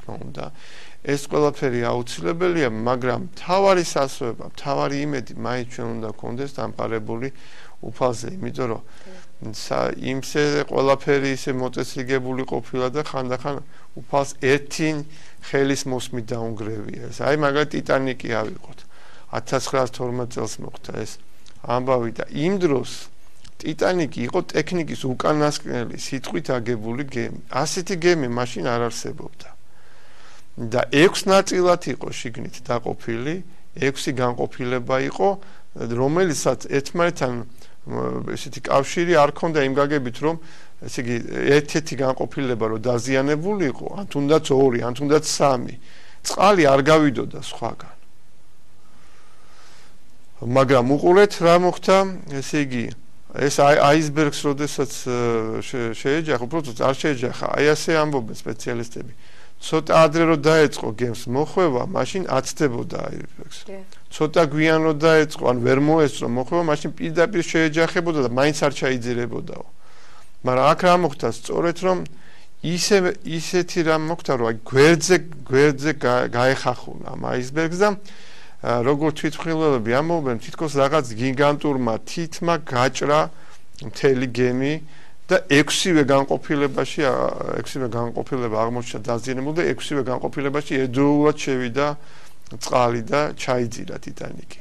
თქმა უნდა. ეს ყველაფერი აუცილებელია, მაგრამ მთავარი სასწრაფო, მთავარი იმედი მაინც ჩვენ უნდა გქონდეს დამყარებული უფალზე, იმიტომ რომ იმზე ყველაფერი ისე მოწესრიგებული ყოფილა და ხანდახან უფალს ერთი ხელის მოსმით დაუნგრევია. აი მაგალითად ტიტანიკი ავიღოთ. 1912 წელს მოხდა ეს ამბავი და იმ დროს ტიტანიკი იყო ტექნიკის უკანასკნელი სიტყვით აგებული გემი. ასეთი გემი მაშინ არ არსებობდა. და 6 ნაწილად იყო შიგნით დაყოფილი, 6 განყოფილება იყო, რომელიცაც ერთმანეთთან ესეთი კავშირი არ ქონდა იმ გაგებით, რომ ესე იგი ერთ-ერთი განყოფილება რო დაზიანებული იყო, ან თუნდაც 2, ან თუნდაც 3, წყალი არ გავიდოდა სხვაგან. მაგრამ უყურეთ რა მოხდა, ესე იგი ეს აისბერგს როდესაც შეეჯახა, უბრალოდ არ შეეჯახა, აი ასე ამბობენ სპეციალისტები. ცოტა ადრე რო დაეწყო გემს მოხვევა, მაშინ აცდებოდა აისბერგს. ცოტა გვიან რო დაეწყო, ან ვერ მოესწრო მოხვევა, მაშინ პირდაპირ შეეჯახებოდა და მაინც არ ჩაიძირებოდაო. მაგრამ აქ რა მოხდა, სწორედ რომ ისეთი რამ მოხდა, რომ აი გვერდზე გაეხახუნა ამ აისბერგს და როგორც თვითმხილველები ამბობენ, თითქოს რაღაც გიგანტურმა თითმა გაჭრა მთელი გემი და 6-ვე განყოფილება აღმოჩნდა დაზიანებული და 6-ვე განყოფილებაში ერთდროულად შევიდა წყალი და ჩაიძირა ტიტანიკი.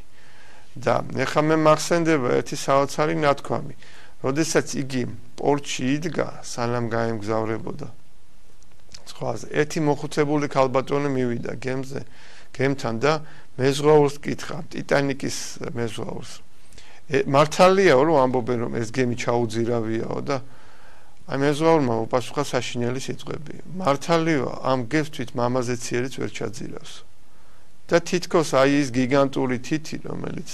და ეხლა მე მახსენდება ერთი საოცარი ნათქვამი. როდესაც იგი პორტში იდგა, სანამ გაემგზავრებოდა ზღვაზე, ერთი მოხუცებული ქალბატონი მივიდა გემთან და მეზღვაურს კითხა, ტიტანიკის მეზღვაურს. მართალიაო რომ ამბობენ რომ ეს გემი ჩაუძირავიაო და აი მეზღვაურმა უპასუხა საშინელი სიტყვები. მართალიაო, ამ გემს თვით მამაზე ციერიც ვერ ჩაძირავს. და თითქოს აი ის გიგანტური თითი, რომელიც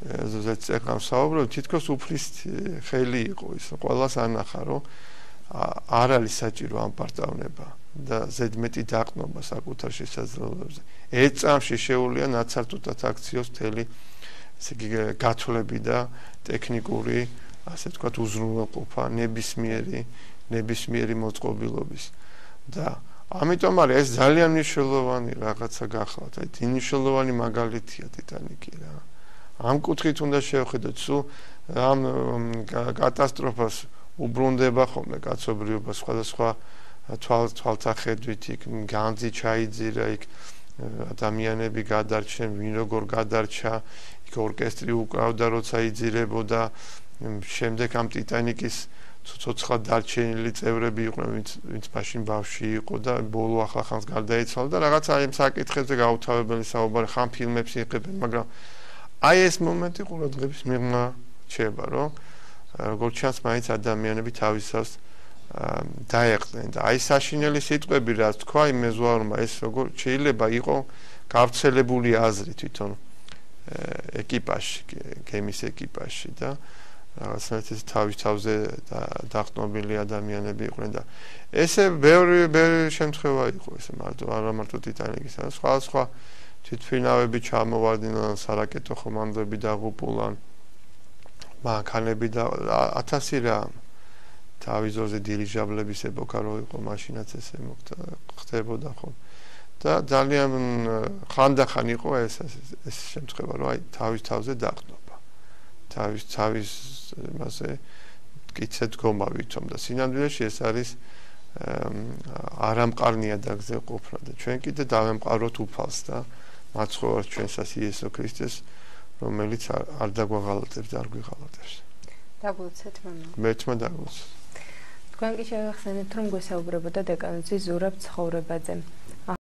ზოგადად ეხლა საუბრობ, თითქოს უფლის ხელი იყო ის, ყველას ანახა რომ არ არის საჭირო ამ პარტავნება და ზედმეტი დაყნობა საკუთარ შესაძლებლობებზე. ერთ წამში შეუძლია ნაცარტულად აქციოს მთელი ესე იგი გათვლები და ტექნიკური, ასე ვთქვათ, უზრუნველყოფა ნებისმიერი მოწყობილობის. და ამიტომ არის ეს ძალიან მნიშვნელოვანი რაღაცა გახლავთ. აი მნიშვნელოვანი მაგალითია ტიტანიკი რა. ამ კუთხით უნდა შევხედოთ, სულ ამ კატასტროფას უბრუნდება ხოლმე კაცობრიობა სხვადასხვა თვალთახედვით, იქ განძი ჩაიძირა, იქ ადამიანები გადარჩენ, ვინ როგორ გადარჩა, იქ ორკესტრი უკრავდა, როცა იძირებოდა, შემდეგ ამ ტიტანიკის ცოცხლად დარჩენილი წევრები იყვნენ, ვინც მაშინ ბავშვი იყო და ბოლო ახლახანს გარდაიცვალა და რაღაცა აი ამ საკითხებზე გაუთავებელი საუბარი ხან ფილმებს იღებენ, მაგრამ აი ეს მომენტი ყურადღების მიღმა რჩება, რომ როგორც ჩანს, მაინც ადამიანები თავისას დაეყრნენ და აი საშინელი სიტყვები რაც თქვა იმ მეზღვაურმა, ეს როგორ შეიძლება იყო გავრცელებული აზრი თვითონ ეკიპაჟში, გემის ეკიპაჟში და რაღაცნაირად ეს თავზე დაყრდნობილი ადამიანები იყვნენ და ესე ბევრი შემთხვევა იყო ესე არა მარტო ტიტანიკის, სხვა თვითმფრინავები ჩამოვარდნენ, სარაკეტო ხომანდები დაღუპულან, მანქანები და 1000 რა თავიზოზე დირიჟაბლების ეპოქა რო იყო, მაშინაც ესე ხდებოდა ხო. და ძალიან ხანდახან იყო ეს შემთხვევა, რომ აი თავზე დაყრდნობა. თავის მასე კიცე დგომა ვითომ და სინამდვილეში ეს არის არამყარ ნიადაგზე ყოფნა და ჩვენ კიდე დავემყაროთ უფალს და მაცხოვარს ჩვენსას იესო ქრისტეს, რომელიც არ დაგვაღალატებს და არ გვიღალატებს. დაგულცეთ მამა. მეთმა დაგულცეთ. თქვენ კი შევახსენეთ, რომ გვესაუბრებოდა დეკანოზი ზურაბ ცხოვრებაძე.